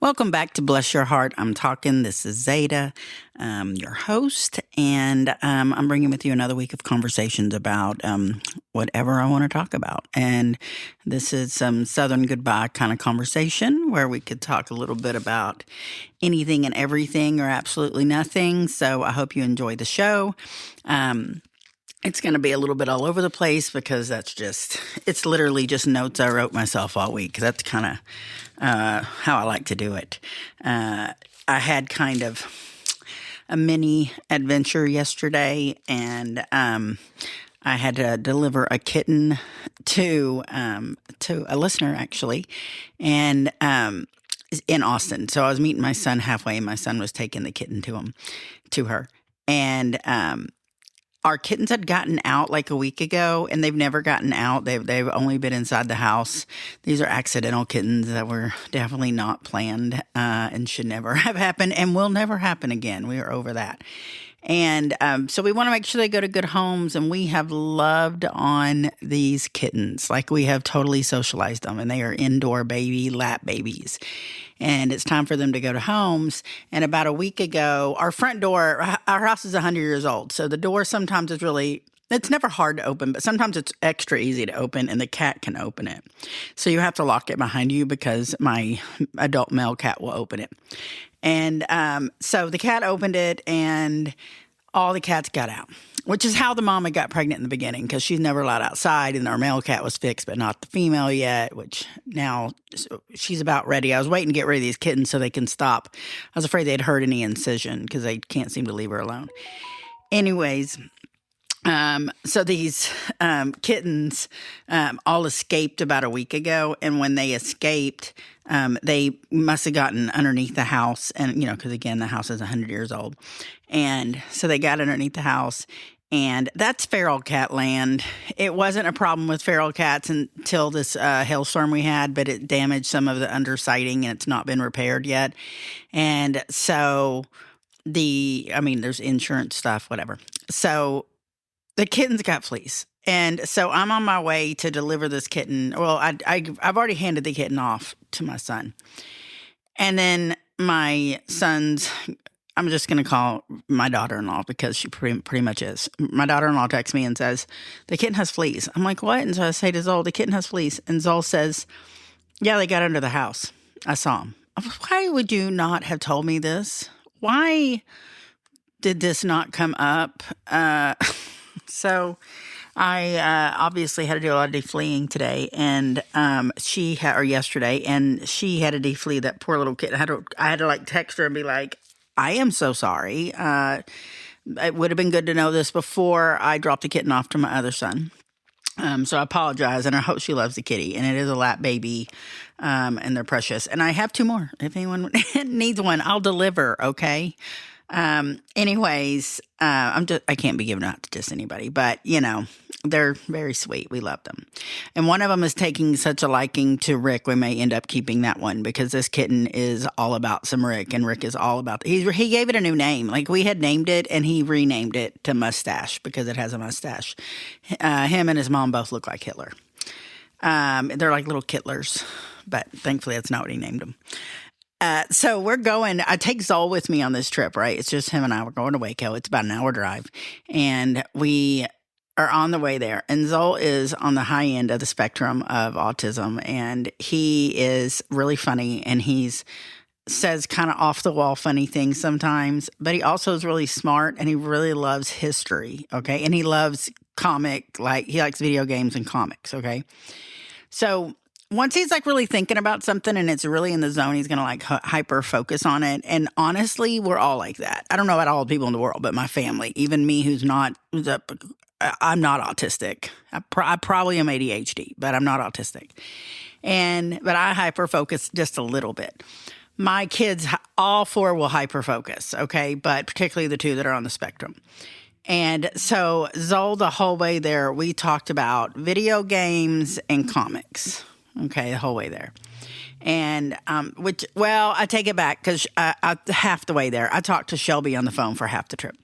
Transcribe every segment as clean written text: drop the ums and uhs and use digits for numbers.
Welcome back to Bless Your Heart. I'm talking. This is Zeta, your host, and I'm bringing with you another week of conversations about whatever I want to talk about. And this is some Southern goodbye kind of conversation where we could talk a little bit about anything and everything or absolutely nothing. So I hope you enjoy the show. It's going to be a little bit all over the place because it's literally just notes I wrote myself all week. That's kind of how I like to do it. I had kind of a mini adventure yesterday, and I had to deliver a kitten to a listener, actually, and in Austin. So I was meeting my son halfway, and my son was taking the kitten to her, and our kittens had gotten out like a week ago, and they've never gotten out. They've only been inside the house. These are accidental kittens that were definitely not planned and should never have happened and will never happen again. We are over that. And so we want to make sure they go to good homes, and we have loved on these kittens. Like, we have totally socialized them, and they are indoor lap babies. And it's time for them to go to homes. And about a week ago, our front door, our house is 100 years old. So the door sometimes is it's never hard to open, but sometimes it's extra easy to open, and the cat can open it. So you have to lock it behind you because my adult male cat will open it. And so the cat opened it, and all the cats got out, which is how the mama got pregnant in the beginning, because she's never allowed outside, and our male cat was fixed, but not the female yet, which now she's about ready. I was waiting to get rid of these kittens so they can stop. I was afraid they'd hurt any incision because they can't seem to leave her alone. Anyways, so these kittens all escaped about a week ago, and when they escaped, they must have gotten underneath the house, and because again, the house is 100 years old, and so they got underneath the house, and that's feral cat land. It wasn't a problem with feral cats until this hailstorm we had, but it damaged some of the undersiding, and it's not been repaired yet, and so there's insurance stuff, whatever. So the kittens got fleas. And so I'm on my way to deliver this kitten. Well, I've already handed the kitten off to my son. And then my son's, I'm just going to call my daughter-in-law because she pretty much is. My daughter-in-law texts me and says, the kitten has fleas. I'm like, what? And so I say to Zol, the kitten has fleas. And Zol says, yeah, they got under the house. I saw them. Why would you not have told me this? Why did this not come up? So I obviously had to do a lot of defleeing today, and yesterday, and she had to deflea that poor little kid. I had to like text her and be like, I am so sorry. It would have been good to know this before I dropped the kitten off to my other son. So I apologize, and I hope she loves the kitty. And it is a lap baby, and they're precious. And I have two more. If anyone needs one, I'll deliver, okay? Anyways, I can't be giving out to just anybody, but they're very sweet. We love them. And one of them is taking such a liking to Rick. We may end up keeping that one because this kitten is all about some Rick, and Rick is all about, he gave it a new name. Like, we had named it, and he renamed it to Mustache because it has a mustache. Him and his mom both look like Hitler. They're like little kittlers, but thankfully that's not what he named them. So we're going, I take Zol with me on this trip, right? It's just him and I. We're going to Waco. It's about an hour drive. And we are on the way there. And Zol is on the high end of the spectrum of autism. And he is really funny. And says kind of off the wall funny things sometimes. But he also is really smart. And he really loves history. Okay. And he loves he likes video games and comics. Okay. So once he's like really thinking about something and it's really in the zone, he's going to like hyper focus on it. And honestly, we're all like that. I don't know about all the people in the world, but my family, even me I'm not autistic. I probably am ADHD, but I'm not autistic. But I hyper focus just a little bit. My kids, all four will hyper focus. Okay. But particularly the two that are on the spectrum. And so Zol, the whole way there, we talked about video games and comics. Okay, the whole way there. And, I take it back because half the way there, I talked to Shelby on the phone for half the trip.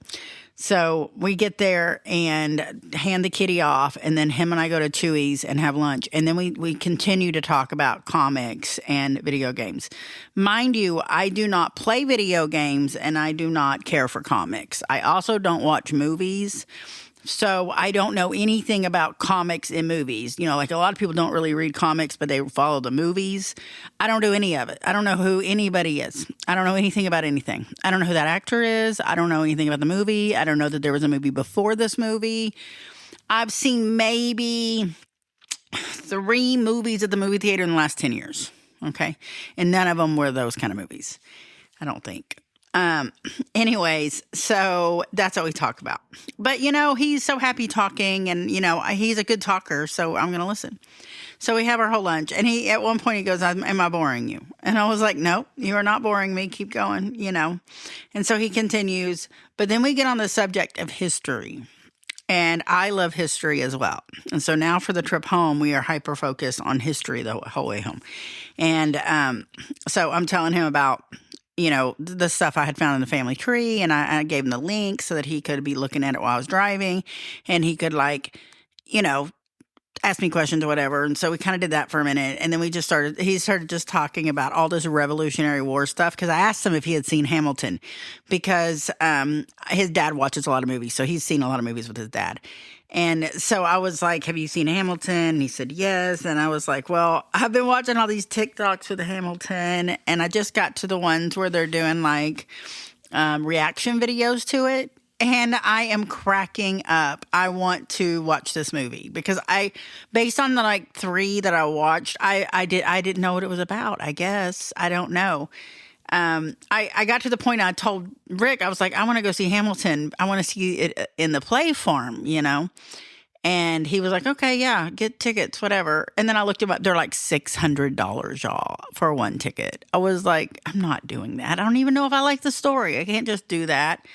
So we get there and hand the kitty off, and then him and I go to Chewy's and have lunch. And then we continue to talk about comics and video games. Mind you, I do not play video games and I do not care for comics. I also don't watch movies. So I don't know anything about comics and movies. You know, like a lot of people don't really read comics, but they follow the movies. I don't do any of it. I don't know who anybody is. I don't know anything about anything. I don't know who that actor is. I don't know anything about the movie. I don't know that there was a movie before this movie. I've seen maybe 3 movies at the movie theater in the last 10 years. Okay. And none of them were those kind of movies, I don't think. Anyways, so that's what we talk about. But, you know, he's so happy talking and, you know, he's a good talker, so I'm going to listen. So we have our whole lunch and at one point he goes, am I boring you? And I was like, no, you are not boring me. Keep going, you know? And so he continues, but then we get on the subject of history. And I love history as well. And so now for the trip home, we are hyper-focused on history the whole way home. And so I'm telling him about, you know, the stuff I had found in the family tree, and I gave him the link so that he could be looking at it while I was driving, and he could, like, you know, ask me questions or whatever. And so we kind of did that for a minute, and then he started just talking about all this Revolutionary War stuff, because I asked him if he had seen Hamilton, because his dad watches a lot of movies, so he's seen a lot of movies with his dad. And so I was like, have you seen Hamilton? And he said, yes. And I was like, well, I've been watching all these TikToks with Hamilton, and I just got to the ones where they're doing like reaction videos to it. And I am cracking up. I want to watch this movie because based on the like 3 that I watched, I didn't know what it was about. I guess I don't know. I got to the point I told Rick, I was like, I want to go see Hamilton. I want to see it in the play form, you know? And he was like, okay, yeah, get tickets, whatever. And then I looked them up. They're like $600, y'all, for one ticket. I was like, I'm not doing that. I don't even know if I like the story. I can't just do that.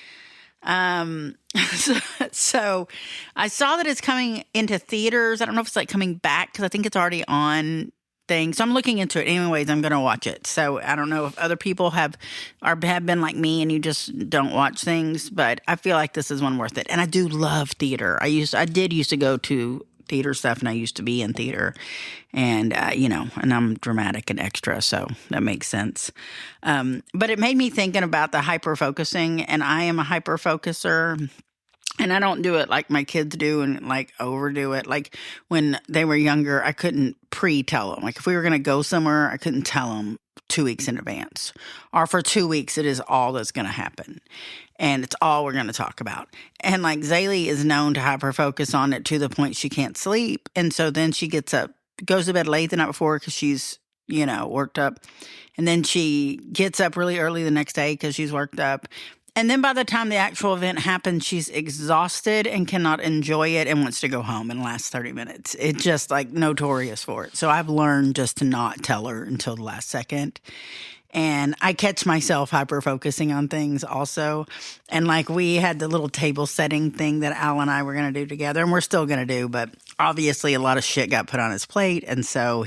So I saw that it's coming into theaters. I don't know if it's like coming back because I think it's already on thing. So I'm looking into it. Anyways, I'm going to watch it. So I don't know if other people have been like me and you just don't watch things, but I feel like this is one worth it. And I do love theater. I did used to go to theater stuff, and I used to be in theater, and you know, and I'm dramatic and extra, so that makes sense. But it made me thinking about the hyper focusing, and I am a hyper focuser. And I don't do it like my kids do and like overdo it. Like when they were younger, I couldn't pre-tell them. Like if we were going to go somewhere, I couldn't tell them 2 weeks in advance. Or for 2 weeks, it is all that's going to happen. And it's all we're going to talk about. And like Zaylee is known to hyper focus on it to the point she can't sleep. And so then she gets up, goes to bed late the night before because she's, you know, worked up. And then she gets up really early the next day because she's worked up. And then by the time the actual event happens, she's exhausted and cannot enjoy it and wants to go home in the last 30 minutes. It's just like notorious for it. So I've learned just to not tell her until the last second. And I catch myself hyper focusing on things also. And like we had the little table setting thing that Al and I were going to do together, and we're still going to do, but obviously a lot of shit got put on his plate. And so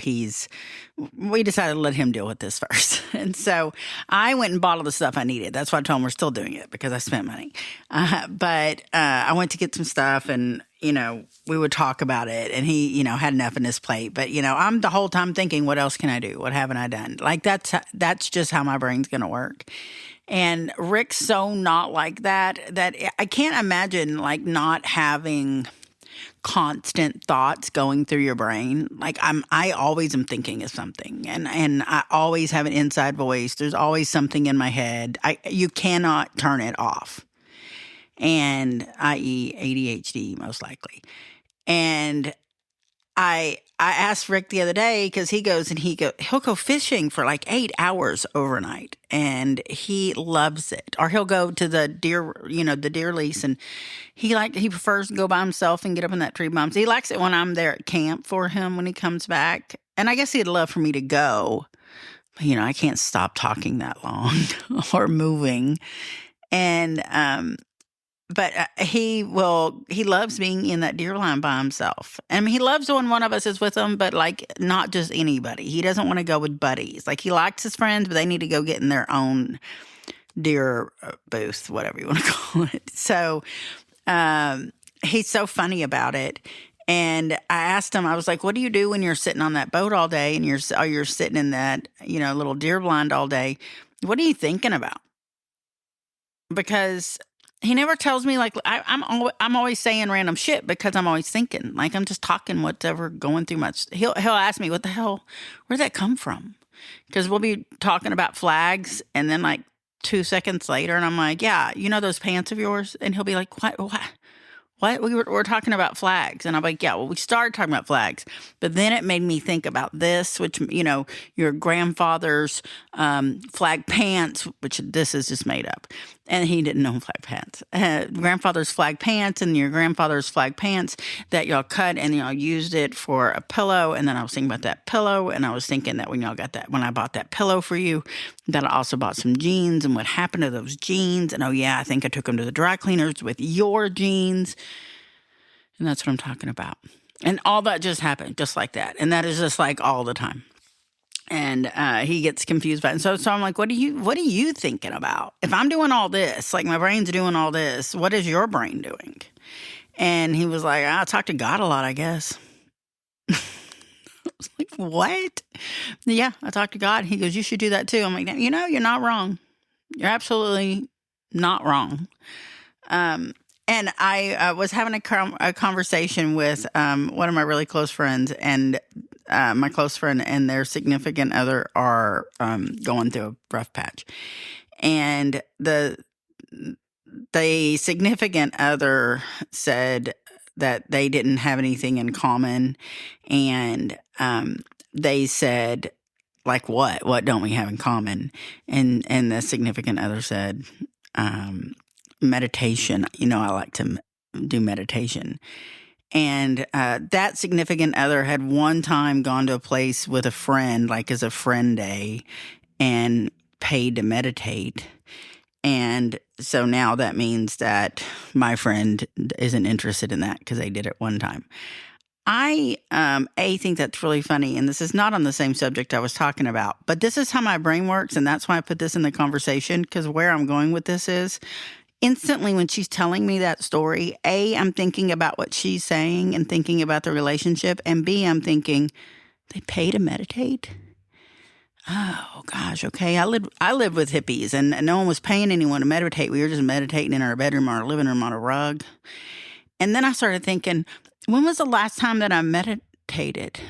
we decided to let him deal with this first. And so I went and bought all the stuff I needed. That's why I told him we're still doing it, because I spent money. But I went to get some stuff, and, you know, we would talk about it, and he, you know, had enough in his plate. But, you know, I'm the whole time thinking, what else can I do? What haven't I done? Like that's just how my brain's going to work. And Rick's so not like that I can't imagine like not having constant thoughts going through your brain. Like I always am thinking of something, and I always have an inside voice. There's always something in my head. You cannot turn it off. And i.e. ADHD most likely. And I asked Rick the other day, because he'll go fishing for like 8 hours overnight, and he loves it. Or he'll go to the deer lease, and he prefers to go by himself and get up in that tree by himself. He likes it when I'm there at camp for him when he comes back. And I guess he'd love for me to go. But, you know, I can't stop talking that long or moving. And but he loves being in that deer line by himself. And he loves when one of us is with him, but like not just anybody. He doesn't want to go with buddies. Like he likes his friends, but they need to go get in their own deer booth, whatever you want to call it. So he's so funny about it. And I asked him, I was like, what do you do when you're sitting on that boat all day and you're sitting in that, little deer blind all day? What are you thinking about? Because he never tells me, like, I'm always saying random shit because I'm always thinking, like, I'm just talking whatever going through my, he'll ask me, what the hell, where'd that come from? Because we'll be talking about flags and then like 2 seconds later and I'm like, yeah, those pants of yours? And he'll be like, what? What? We're talking about flags. And I'm like, yeah, well, we started talking about flags. But then it made me think about this, which, your grandfather's flag pants, which this is just made up. And he didn't know flag pants. Grandfather's flag pants and your grandfather's flag pants that y'all cut and y'all used it for a pillow. And then I was thinking about that pillow. And I was thinking that when I bought that pillow for you, that I also bought some jeans and what happened to those jeans. And oh yeah, I think I took them to the dry cleaners with your jeans. And that's what I'm talking about. And all that just happened just like that. And that is just like all the time. And he gets confused by it. And so I'm like, what are you thinking about? If I'm doing all this, like my brain's doing all this, what is your brain doing? And he was like, I talk to God a lot, I guess. I was like, what? Yeah, I talk to God. He goes, you should do that too. I'm like, you're not wrong. You're absolutely not wrong. And I was having a conversation with one of my really close friends, and my close friend and their significant other are going through a rough patch. And the significant other said that they didn't have anything in common. And they said, like, what don't we have in common? And the significant other said, meditation. I like to do meditation. And that significant other had one time gone to a place with a friend, like as a friend day, and paid to meditate. And so now that means that my friend isn't interested in that because they did it one time. I think that's really funny, and this is not on the same subject I was talking about, but this is how my brain works, and that's why I put this in the conversation, because where I'm going with this is, instantly when she's telling me that story, A, I'm thinking about what she's saying and thinking about the relationship, and B, I'm thinking, they pay to meditate? Oh, gosh, okay. I lived with hippies, and no one was paying anyone to meditate. We were just meditating in our bedroom or our living room on a rug. And then I started thinking, when was the last time that I meditated?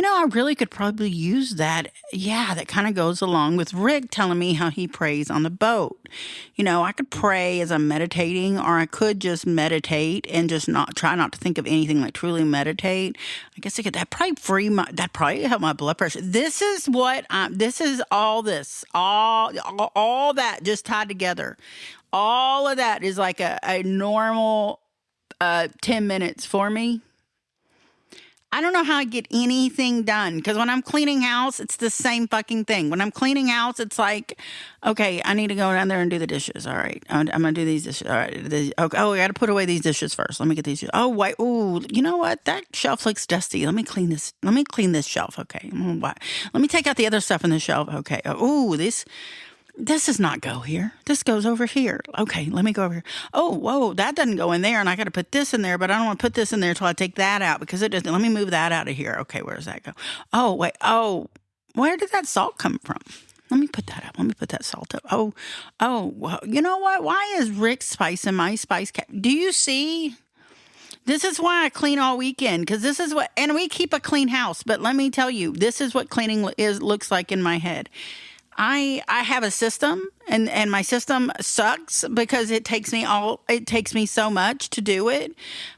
I really could probably use that. Yeah, that kind of goes along with Rick telling me how he prays on the boat. I could pray as I'm meditating, or I could just meditate and just try not to think of anything, like truly meditate. I guess that probably help my blood pressure. This is all that just tied together. All of that is like a normal 10 minutes for me. I don't know how I get anything done, because when I'm cleaning house, it's the same fucking thing. When I'm cleaning house, it's like, okay, I need to go down there and do the dishes. All right, I'm going to do these dishes. All right. Okay. Oh, I got to put away these dishes first. Let me get these. Oh, wait. Ooh, you know what? That shelf looks dusty. Let me clean this. Let me clean this shelf. Okay. Let me take out the other stuff in the shelf. Okay. Oh, this does not go here. This goes over here. Okay, let me go over here. Oh, whoa, that doesn't go in there, and I got to put this in there, but I don't want to put this in there until I take that out, because it doesn't. Let me move that out of here. Okay, where does that go? Oh, wait. Oh, where did that salt come from? Let me put that up. Let me put that salt up. Oh, well, you know what? Why is Rick's spice in my spice cabinet? Do you see? This is why I clean all weekend, because this is what, and we keep a clean house, but let me tell you, this is what cleaning looks like in my head. I have a system, and my system sucks because it takes me so much to do it.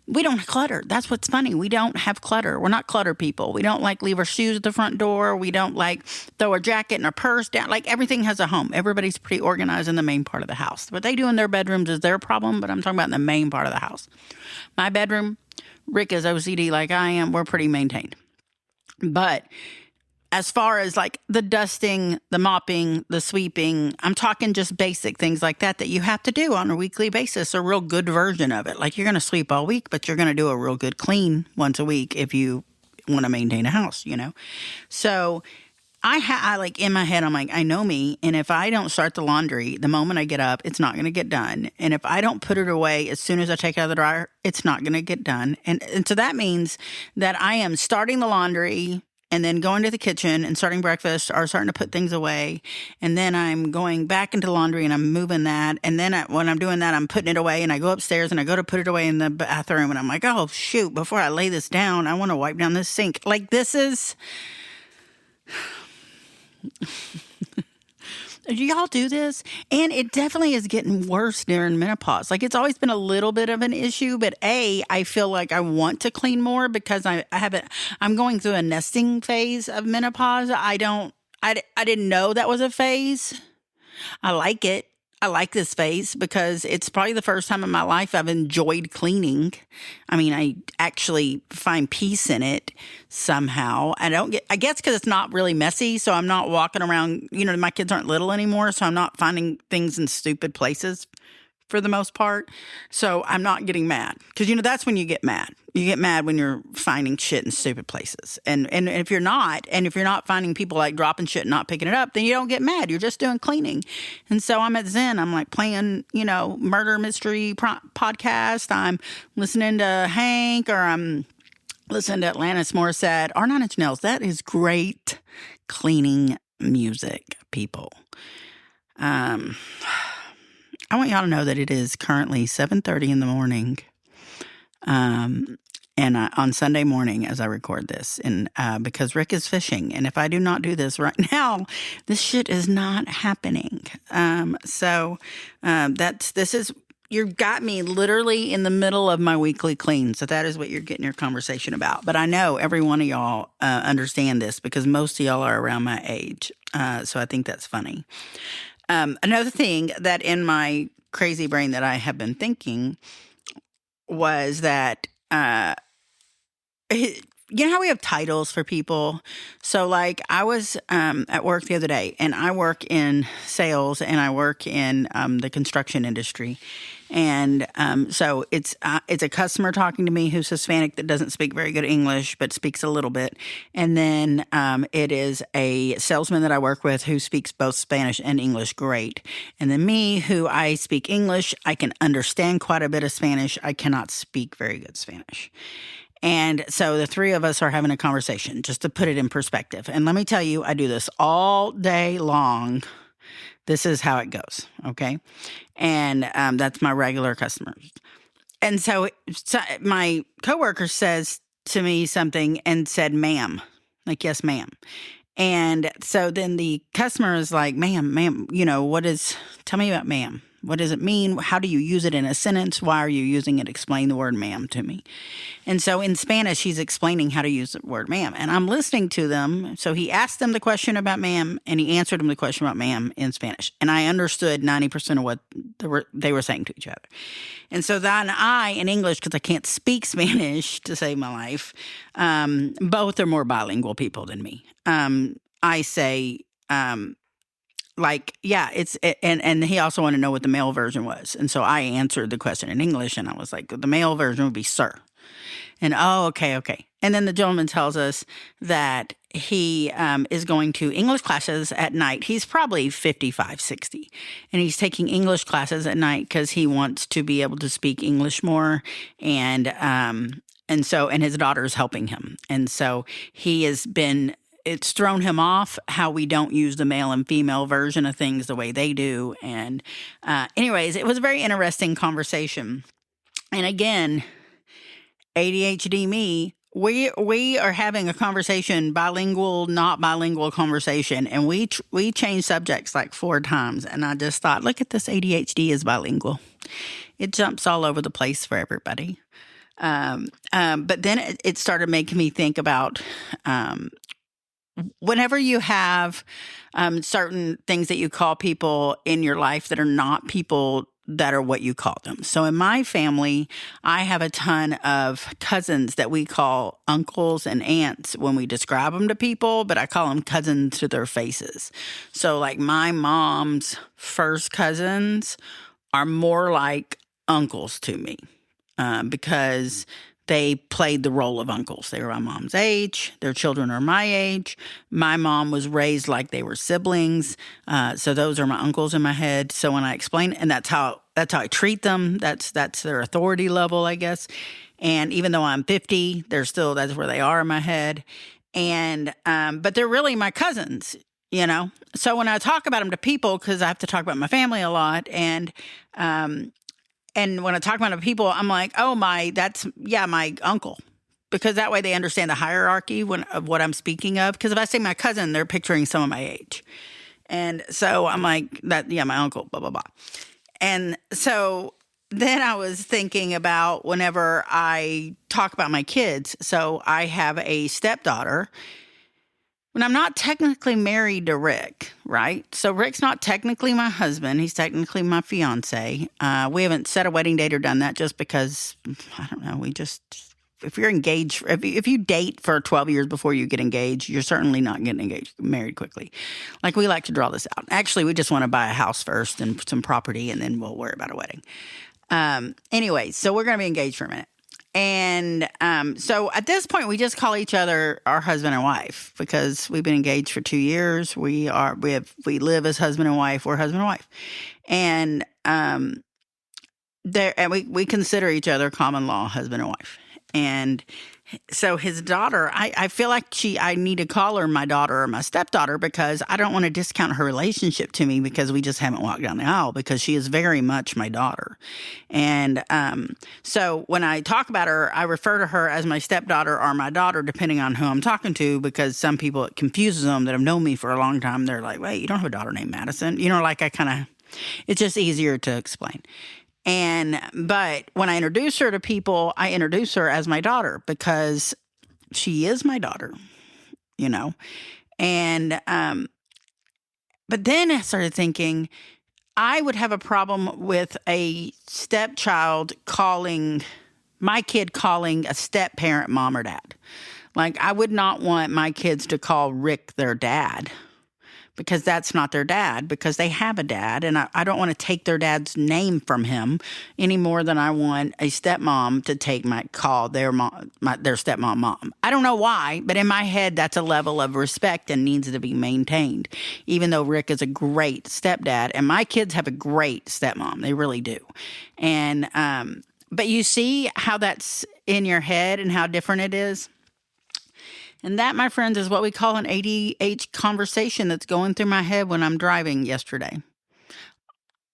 We don't have clutter. That's what's funny. We don't have clutter. We're not clutter people. We don't like leave our shoes at the front door. We don't like throw our jacket and our purse down. Like, everything has a home. Everybody's pretty organized in the main part of the house. What they do in their bedrooms is their problem, but I'm talking about in the main part of the house. My bedroom, Rick is OCD like I am. We're pretty maintained. But as far as like the dusting, the mopping, the sweeping, I'm talking just basic things like that you have to do on a weekly basis, a real good version of it. Like, you're going to sweep all week, but you're going to do a real good clean once a week if you want to maintain a house, So I like in my head, I'm like, I know me. And if I don't start the laundry the moment I get up, it's not going to get done. And if I don't put it away as soon as I take it out of the dryer, it's not going to get done. And so that means that I am starting the laundry and then going to the kitchen and starting breakfast or starting to put things away. And then I'm going back into laundry and I'm moving that. And then when I'm doing that, I'm putting it away and I go upstairs and I go to put it away in the bathroom. And I'm like, oh, shoot, before I lay this down, I want to wipe down this sink. Like this is... Do y'all do this? And it definitely is getting worse during menopause. Like it's always been a little bit of an issue, but I feel like I want to clean more because I'm going through a nesting phase of menopause. I didn't know that was a phase. I like it. I like this phase because it's probably the first time in my life I've enjoyed cleaning. I mean, I actually find peace in it somehow. I guess because it's not really messy. So I'm not walking around, my kids aren't little anymore. So I'm not finding things in stupid places for the most part. So I'm not getting mad because, that's when you get mad. You get mad when you're finding shit in stupid places. And if you're not finding people like dropping shit and not picking it up, then you don't get mad. You're just doing cleaning. And so I'm at Zen. I'm like playing, murder mystery podcast. I'm listening to Honk or I'm listening to Alanis Morissette or Nine Inch Nails. That is great cleaning music, people. I want y'all to know that it is currently 7:30 in the morning, and on Sunday morning as I record this, and because Rick is fishing, and if I do not do this right now, this shit is not happening. You've got me literally in the middle of my weekly clean, so that is what you're getting your conversation about. But I know every one of y'all understand this because most of y'all are around my age, so I think that's funny. Another thing that in my crazy brain that I have been thinking was that, you know how we have titles for people? So like I was at work the other day and I work in sales and I work in the construction industry. And so it's a customer talking to me who's Hispanic that doesn't speak very good English, but speaks a little bit. And then it is a salesman that I work with who speaks both Spanish and English great. And then me, who I speak English, I can understand quite a bit of Spanish. I cannot speak very good Spanish. And so the three of us are having a conversation just to put it in perspective. And let me tell you, I do this all day long. This is how it goes, okay? And that's my regular customers. And so my coworker says to me something and said, ma'am, like, yes, ma'am. And so then the customer is like, ma'am, tell me about ma'am. What does it mean? How do you use it in a sentence? Why are you using it? Explain the word ma'am to me. And so in Spanish, he's explaining how to use the word ma'am. And I'm listening to them. So he asked them the question about ma'am, and he answered them the question about ma'am in Spanish. And I understood 90% of what they were saying to each other. And so then I, in English, because I can't speak Spanish to save my life, both are more bilingual people than me. I say... and he also wanted to know what the male version was. And so I answered the question in English and I was like, the male version would be sir. And okay. And then the gentleman tells us that he is going to English classes at night. He's probably 55, 60. And he's taking English classes at night because he wants to be able to speak English more. And his daughter is helping him. And so it's thrown him off how we don't use the male and female version of things the way they do. And anyways, it was a very interesting conversation. And again, ADHD me, we are having a conversation, bilingual, not bilingual conversation. And we changed subjects like 4 times. And I just thought, look at this, ADHD is bilingual. It jumps all over the place for everybody. But then it started making me think about... whenever you have certain things that you call people in your life that are not people that are what you call them. So in my family, I have a ton of cousins that we call uncles and aunts when we describe them to people, but I call them cousins to their faces. So like my mom's first cousins are more like uncles to me because they played the role of uncles. They were my mom's age. Their children are my age. My mom was raised like they were siblings. So those are my uncles in my head. So when I explain, and that's how I treat them. That's their authority level, I guess. And even though I'm 50, that's where they are in my head. And, but they're really my cousins, you know? So when I talk about them to people, cause I have to talk about my family a lot, and when I talk about it to people, I'm like, oh, my uncle. Because that way they understand the hierarchy of what I'm speaking of. Because if I say my cousin, they're picturing someone my age. And so I'm like, my uncle, blah, blah, blah. And so then I was thinking about whenever I talk about my kids. So I have a stepdaughter. When I'm not technically married to Rick, right? So Rick's not technically my husband. He's technically my fiance. We haven't set a wedding date or done that just because, I don't know, if you're engaged, if you date for 12 years before you get engaged, you're certainly not getting married quickly. Like, we like to draw this out. Actually, we just want to buy a house first and some property, and then we'll worry about a wedding. Anyway, so we're going to be engaged for a minute. And so at this point, we just call each other our husband and wife because we've been engaged for 2 years. We live as husband and wife. We're husband and wife, and we consider each other common law husband and wife. And so his daughter, I feel like I need to call her my daughter or my stepdaughter because I don't want to discount her relationship to me because we just haven't walked down the aisle, because she is very much my daughter. And so when I talk about her, I refer to her as my stepdaughter or my daughter, depending on who I'm talking to, because some people, it confuses them that have known me for a long time. They're like, wait, you don't have a daughter named Madison? You know, like it's just easier to explain. But when I introduce her to people, I introduce her as my daughter because she is my daughter, you know? And, but then I started thinking I would have a problem with a stepchild my kid calling a step parent mom or dad. Like, I would not want my kids to call Rick their dad, because that's not their dad, because they have a dad, and I don't want to take their dad's name from him any more than I want a stepmom to call their stepmom mom. I don't know why, but in my head, that's a level of respect and needs to be maintained, even though Rick is a great stepdad, and my kids have a great stepmom. They really do. And, but you see how that's in your head and how different it is? And that, my friends, is what we call an ADHD conversation that's going through my head when I'm driving yesterday.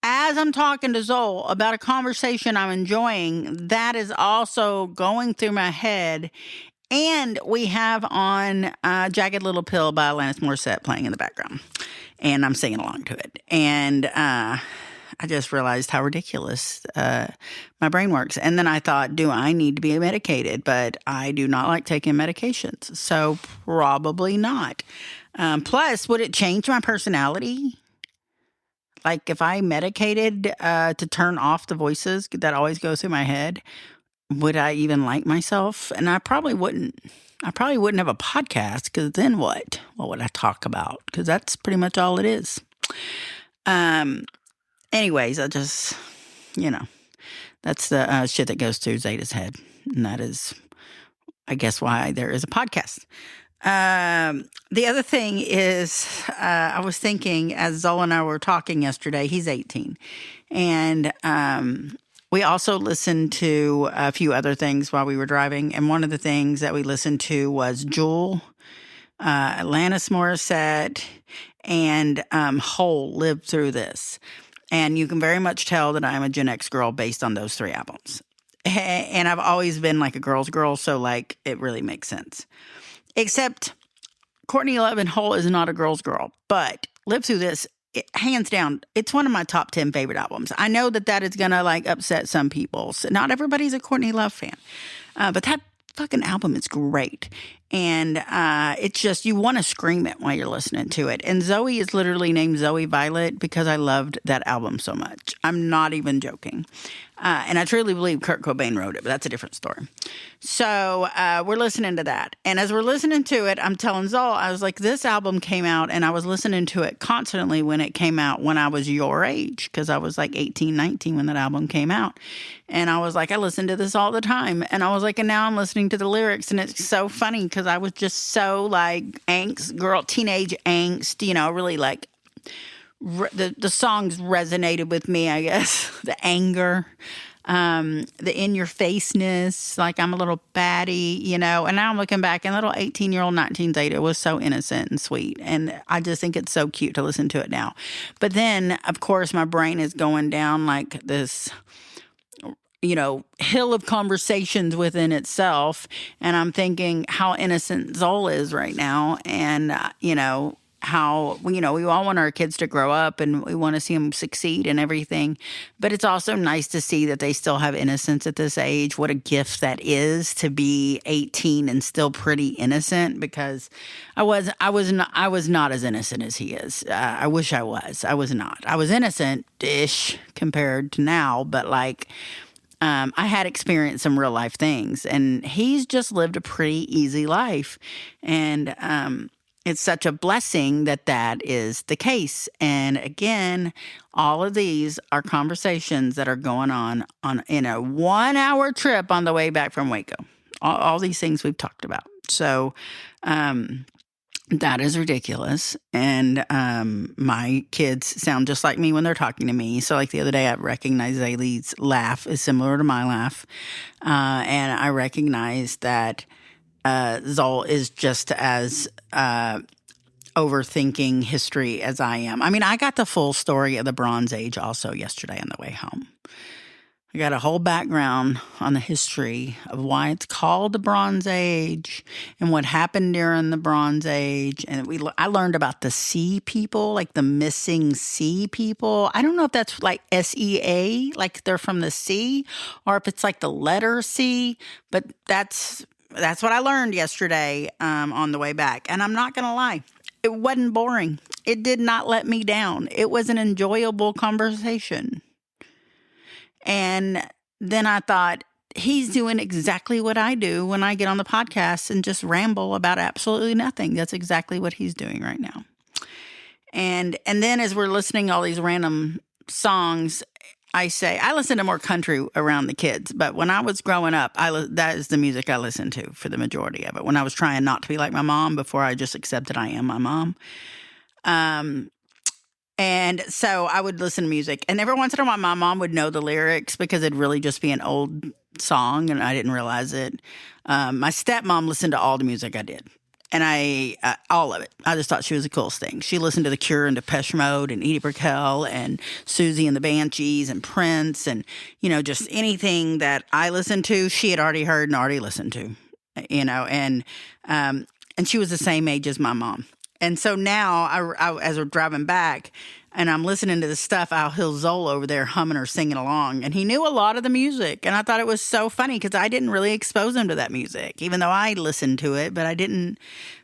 As I'm talking to Zoe about a conversation I'm enjoying, that is also going through my head. And we have on Jagged Little Pill by Alanis Morissette playing in the background. And I'm singing along to it. And I just realized how ridiculous my brain works. And then I thought, do I need to be medicated? But I do not like taking medications, so probably not. Plus, would it change my personality? Like, if I medicated to turn off the voices that always go through my head, would I even like myself? And I probably wouldn't. I probably wouldn't have a podcast, because then what? What would I talk about? Because that's pretty much all it is. Anyways, I just, that's the shit that goes through Zeta's head. And that is, I guess, why there is a podcast. The other thing is, I was thinking, as Zola and I were talking yesterday, he's 18. And we also listened to a few other things while we were driving. And one of the things that we listened to was Jewel, Alanis Morissette, and Hole Lived Through This. And you can very much tell that I'm a Gen X girl based on those 3 albums. And I've always been like a girl's girl, so like it really makes sense. Except Courtney Love and Hole is not a girl's girl, but Live Through This, hands down, it's one of my top 10 favorite albums. I know that is going to like upset some people. So not everybody's a Courtney Love fan, but that fucking album is great. And it's just, you want to scream it while you're listening to it. And Zoe is literally named Zoe Violet because I loved that album so much. I'm not even joking. And I truly believe Kurt Cobain wrote it, but that's a different story. So we're listening to that. And as we're listening to it, I'm telling Zoe, I was like, this album came out, and I was listening to it constantly when it came out when I was your age, because I was like 18, 19 when that album came out. And I was like, I listen to this all the time. And I was like, and now I'm listening to the lyrics, and it's so funny because I was just so like teenage angst, really like the songs resonated with me, I guess. The anger, the in-your-faceness, like I'm a little baddie, And now I'm looking back, and little 18-year-old 19 Zeta was so innocent and sweet. And I just think it's so cute to listen to it now. But then, of course, my brain is going down like this, hill of conversations within itself. And I'm thinking how innocent Zola is right now. And, how, we all want our kids to grow up, and we want to see them succeed and everything. But it's also nice to see that they still have innocence at this age. What a gift that is, to be 18 and still pretty innocent, because I was not as innocent as he is. I wish I was. I was not. I was innocent-ish compared to now, but like, I had experienced some real life things, and he's just lived a pretty easy life. And, it's such a blessing that is the case. And again, all of these are conversations that are going on in a 1-hour trip on the way back from Waco. All these things we've talked about. So that is ridiculous. And my kids sound just like me when they're talking to me. So like the other day, I recognized Zaylee's laugh is similar to my laugh. And I recognized that Zol is just as overthinking history as I am. I mean, I got the full story of the Bronze Age also yesterday on the way home. I got a whole background on the history of why it's called the Bronze Age and what happened during the Bronze Age. And I learned about the sea people, like the missing sea people. I don't know if that's like SEA, like they're from the sea, or if it's like the letter C, but that's what I learned yesterday on the way back. And I'm not going to lie, it wasn't boring. It did not let me down. It was an enjoyable conversation. And then I thought, he's doing exactly what I do when I get on the podcast and just ramble about absolutely nothing. That's exactly what he's doing right now. And then as we're listening to all these random songs, I listen to more country around the kids, but when I was growing up, that is the music I listened to for the majority of it. When I was trying not to be like my mom, before I just accepted I am my mom. And so I would listen to music, and every once in a while my mom would know the lyrics because it'd really just be an old song, and I didn't realize it. My stepmom listened to all the music I did. And all of it. I just thought she was the coolest thing. She listened to The Cure and Depeche Mode and Edie Brickell and Susie and the Banshees and Prince and, just anything that I listened to, she had already heard and already listened to, and she was the same age as my mom. And so now, I as we're driving back and I'm listening to the stuff, I'll hear Zola over there humming or singing along. And he knew a lot of the music. And I thought it was so funny because I didn't really expose him to that music, even though I listened to it. But I didn't.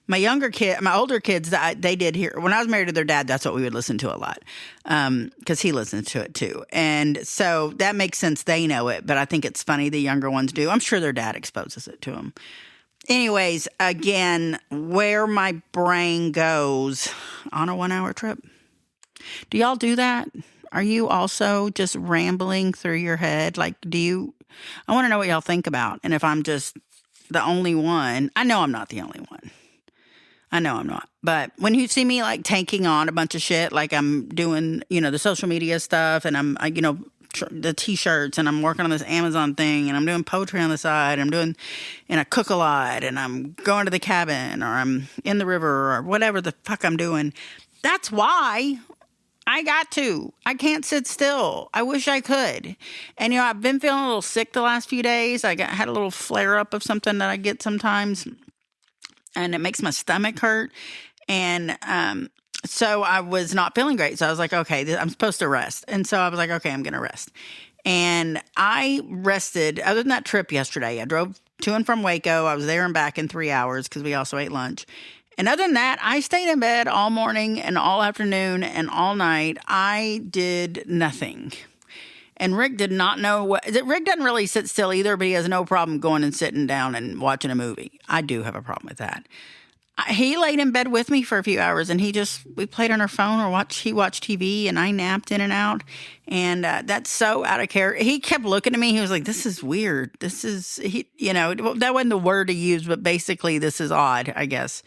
My older kids, they did hear. When I was married to their dad, that's what we would listen to a lot because he listens to it too. And so that makes sense. They know it. But I think it's funny the younger ones do. I'm sure their dad exposes it to them. Anyways, again, where my brain goes on a 1-hour trip. Do y'all do that? Are you also just rambling through your head? Like, I want to know what y'all think about. And if I'm just the only one, I know I'm not the only one. I know I'm not. But when you see me like taking on a bunch of shit, like I'm doing, the social media stuff and the t-shirts and I'm working on this Amazon thing and I'm doing poetry on the side and I cook a lot and I'm going to the cabin or I'm in the river or whatever the fuck I'm doing. That's why I can't sit still. I wish I could. And, I've been feeling a little sick the last few days. I had a little flare up of something that I get sometimes and it makes my stomach hurt. And, so I was not feeling great. So I was like, okay, I'm supposed to rest. And so I was like, okay, I'm going to rest. And I rested. Other than that trip yesterday, I drove to and from Waco. I was there and back in 3 hours because we also ate lunch. And other than that, I stayed in bed all morning and all afternoon and all night. I did nothing. And Rick did not know Rick doesn't really sit still either, but he has no problem going and sitting down and watching a movie. I do have a problem with that. He laid in bed with me for a few hours, and we played on our phone or he watched TV, and I napped in and out. And that's so out of character. He kept looking at me. He was like, "This is weird. That wasn't the word he used, but basically this is odd, I guess.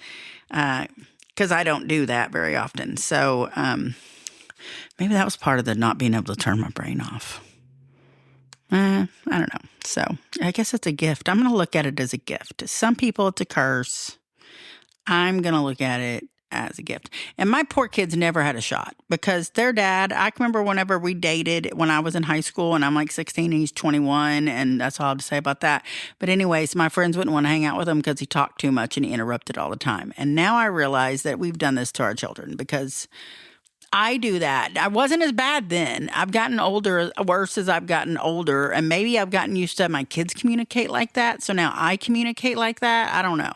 Because I don't do that very often. So maybe that was part of the not being able to turn my brain off. I don't know. So I guess it's a gift. I'm going to look at it as a gift. To some people, it's a curse. I'm going to look at it as a gift. And my poor kids never had a shot because their dad, I can remember whenever we dated when I was in high school and I'm like 16 and he's 21, and that's all I have to say about that. But anyways, my friends wouldn't want to hang out with him because he talked too much and he interrupted all the time. And now I realize that we've done this to our children because I do that. I wasn't as bad then. I've gotten older, worse as I've gotten older, and maybe I've gotten used to my kids communicate like that. So now I communicate like that. I don't know.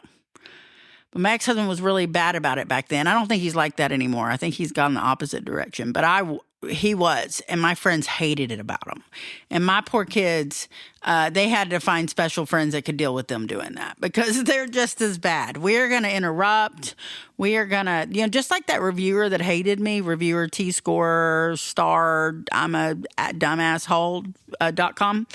But my ex-husband was really bad about it back then. I don't think he's like that anymore. I think he's gone the opposite direction. But he was, and my friends hated it about him. And my poor kids, they had to find special friends that could deal with them doing that because they're just as bad. We're going to interrupt. We are going to, just like that reviewer that hated me, reviewer T-score star, I'm a dumbassHole.com.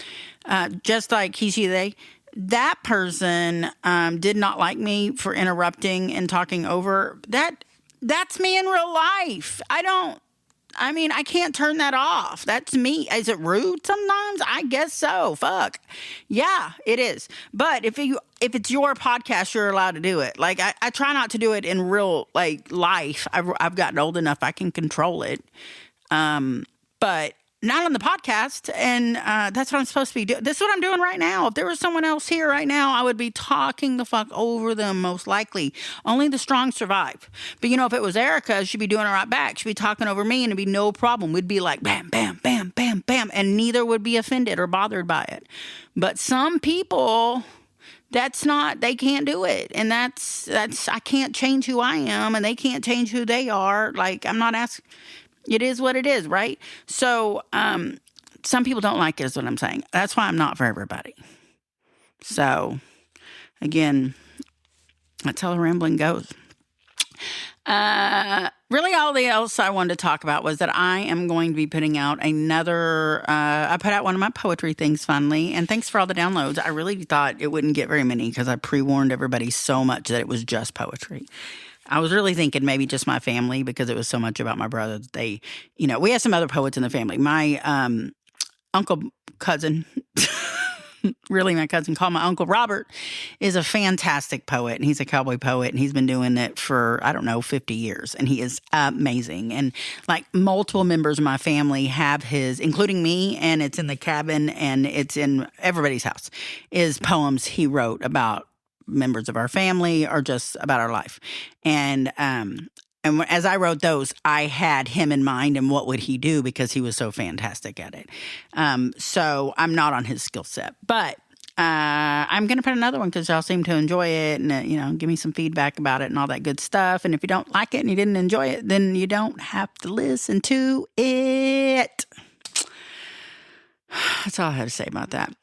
Just like he, she, they. That person did not like me for interrupting and talking over. That's me in real life. I can't turn that off. That's me. Is it rude sometimes? I guess so. Fuck. Yeah, it is. But if it's your podcast, you're allowed to do it. Like, I try not to do it in real, life. I've gotten old enough I can control it. But not on the podcast, and that's what I'm supposed to be doing. This is what I'm doing right now. If there was someone else here right now, I would be talking the fuck over them, most likely. Only the strong survive. But, if it was Erica, she'd be doing it right back. She'd be talking over me, and it'd be no problem. We'd be like, bam, bam, bam, bam, bam, and neither would be offended or bothered by it. But some people, they can't do it. And that's I can't change who I am, and they can't change who they are. Like, I'm not asking. It is what it is, right? So some people don't like it is what I'm saying. That's why I'm not for everybody. So, again, that's how the rambling goes. Really all else I wanted to talk about was that I am going to be putting out another, I put out one of my poetry things finally, and thanks for all the downloads. I really thought it wouldn't get very many because I pre-warned everybody so much that it was just poetry. I was really thinking maybe just my family because it was so much about my brother. They, we have some other poets in the family. My cousin, really my cousin, called my Uncle Robert, is a fantastic poet. And he's a cowboy poet. And he's been doing it for, 50 years. And he is amazing. And multiple members of my family have his, including me. And it's in the cabin and it's in everybody's house, is poems he wrote about members of our family or just about our life. And as I wrote those, I had him in mind and what would he do because he was so fantastic at it. So I'm not on his skill set, but I'm going to put another one because y'all seem to enjoy it and, give me some feedback about it and all that good stuff. And if you don't like it and you didn't enjoy it, then you don't have to listen to it. That's all I had to say about that.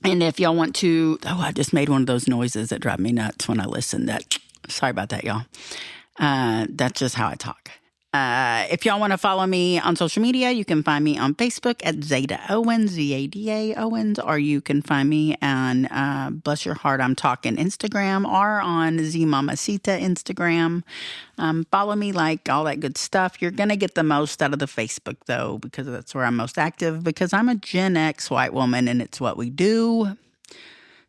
And if y'all want to, I just made one of those noises that drive me nuts when I listen. Sorry about that, y'all. That's just how I talk. If y'all want to follow me on social media, you can find me on Facebook at Zada Owens, Zada Owens, or you can find me on Bless Your Heart, I'm Talking Instagram, or on Z Mamacita Instagram. Follow me, all that good stuff. You're going to get the most out of the Facebook, though, because that's where I'm most active, because I'm a Gen X white woman, and it's what we do.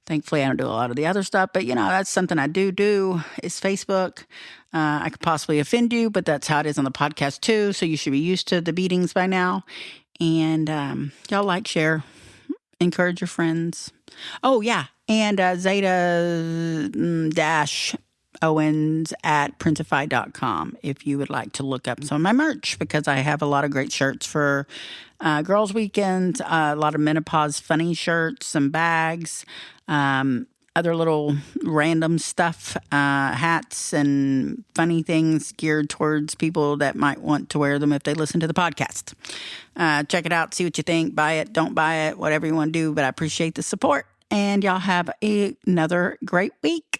Thankfully, I don't do a lot of the other stuff, but, that's something I do is Facebook. I could possibly offend you, but that's how it is on the podcast, too, so you should be used to the beatings by now. And y'all share, encourage your friends. Oh, yeah, and Zeta Owens at printify.com if you would like to look up some of my merch, because I have a lot of great shirts for girls' weekends, a lot of menopause funny shirts, some bags, other little random stuff, hats and funny things geared towards people that might want to wear them if they listen to the podcast. Check it out, see what you think, buy it, don't buy it, whatever you want to do, but I appreciate the support, and y'all have another great week.